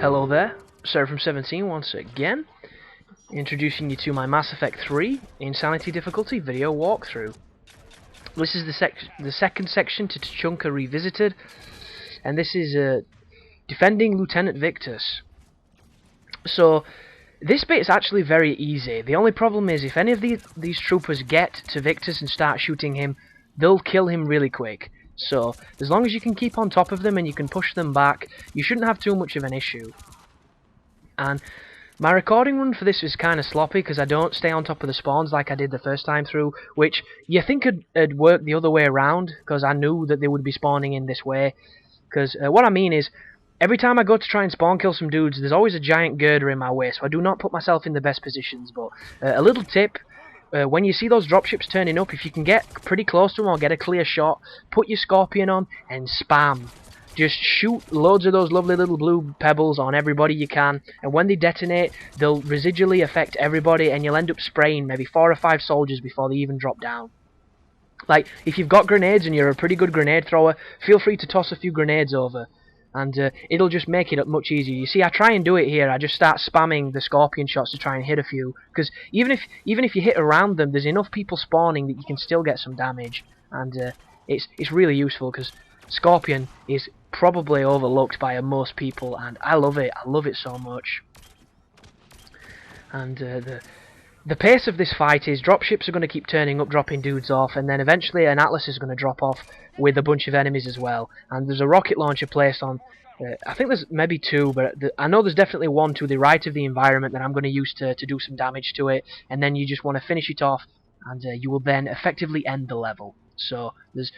Hello there, Seraph17 once again, introducing you to my Mass Effect 3 Insanity difficulty video walkthrough. This is the second section to Tuchunka Revisited, and this is defending Lieutenant Victus. So, this bit is actually very easy. The only problem is if any of these troopers get to Victus and start shooting him, they'll kill him really quick. So, as long as you can keep on top of them and you can push them back, you shouldn't have too much of an issue. And my recording run for this is kind of sloppy because I don't stay on top of the spawns like I did the first time through, which you think it'd work the other way around because I knew that they would be spawning in this way. Because what I mean is, every time I go to try and spawn kill some dudes, there's always a giant girder in my way, so I do not put myself in the best positions. But a little tip. When you see those dropships turning up, if you can get pretty close to them or get a clear shot, put your Scorpion on and spam. Just shoot loads of those lovely little blue pebbles on everybody you can, and when they detonate, they'll residually affect everybody, and you'll end up spraying maybe 4 or 5 soldiers before they even drop down. Like, if you've got grenades and you're a pretty good grenade thrower, feel free to toss a few grenades over. And it'll just make it much easier. You see, I try and do it here. I just start spamming the Scorpion shots to try and hit a few. Because even if you hit around them, there's enough people spawning that you can still get some damage. And it's really useful because Scorpion is probably overlooked by most people, and I love it. I love it so much. And the pace of this fight is dropships are going to keep turning up, dropping dudes off, and then eventually an Atlas is going to drop off with a bunch of enemies as well. And there's a rocket launcher placed on, I think there's maybe 2, but I know there's definitely 1 to the right of the environment that I'm going to use to do some damage to it, and then you just want to finish it off, and you will then effectively end the level. So there's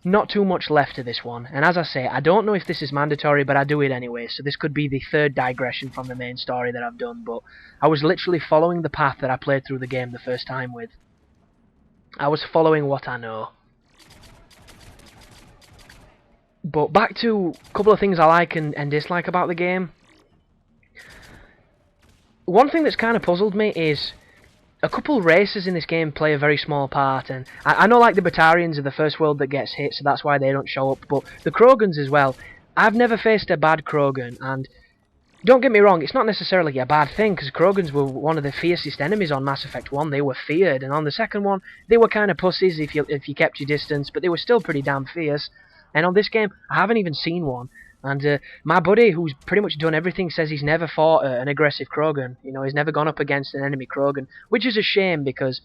not too much left to this one, and as I say, I don't know if this is mandatory, but I do it anyway, so this could be the 3rd digression from the main story that I've done, but I was literally following the path that I played through the game the first time with. I was following what I know. But back to a couple of things I like and dislike about the game. One thing that's kind of puzzled me is a couple races in this game play a very small part, and I know like the Batarians are the first world that gets hit, so that's why they don't show up, but the Krogans as well. I've never faced a bad Krogan, and don't get me wrong, it's not necessarily a bad thing, because Krogans were one of the fiercest enemies on Mass Effect 1, they were feared, and on the second one, they were kind of pussies if you kept your distance, but they were still pretty damn fierce. And on this game, I haven't even seen one. And my buddy, who's pretty much done everything, says he's never fought an aggressive Krogan. You know, he's never gone up against an enemy Krogan, which is a shame because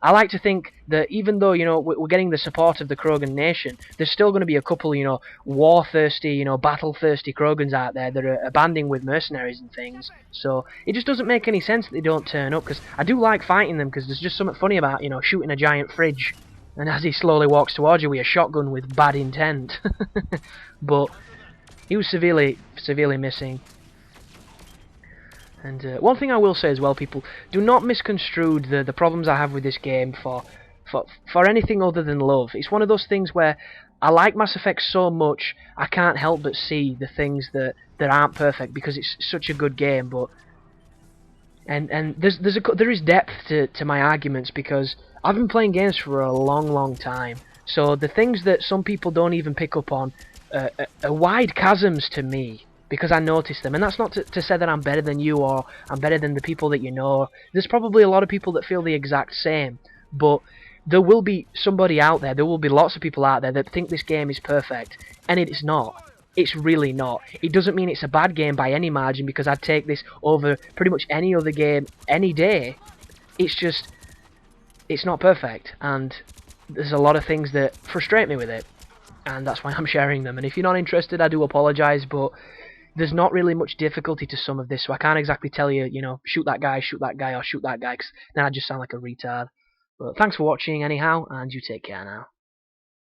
I like to think that even though, you know, we're getting the support of the Krogan nation, there's still going to be a couple, you know, war-thirsty, you know, battle-thirsty Krogans out there that are banding with mercenaries and things. So it just doesn't make any sense that they don't turn up, because I do like fighting them, because there's just something funny about, you know, shooting a giant fridge, and as he slowly walks towards you with a shotgun with bad intent. But he was severely missing. And one thing I will say as well, people, do not misconstrue the problems I have with this game for anything other than love. It's one of those things where I like Mass Effect so much, I can't help but see the things that aren't perfect because it's such a good game. But and there is depth to my arguments because I've been playing games for a long time. So the things that some people don't even pick up on are wide chasms to me, because I notice them. And that's not to say that I'm better than you or I'm better than the people that you know. There's probably a lot of people that feel the exact same, but there will be somebody out there, there will be lots of people out there that think this game is perfect, and it's not. It's really not. It doesn't mean it's a bad game by any margin, because I'd take this over pretty much any other game any day. It's just, it's not perfect, and there's a lot of things that frustrate me with it, and that's why I'm sharing them. And if you're not interested, I do apologise, but there's not really much difficulty to some of this, so I can't exactly tell you, you know, shoot that guy, or shoot that guy, because then I just sound like a retard. But thanks for watching anyhow, and you take care now.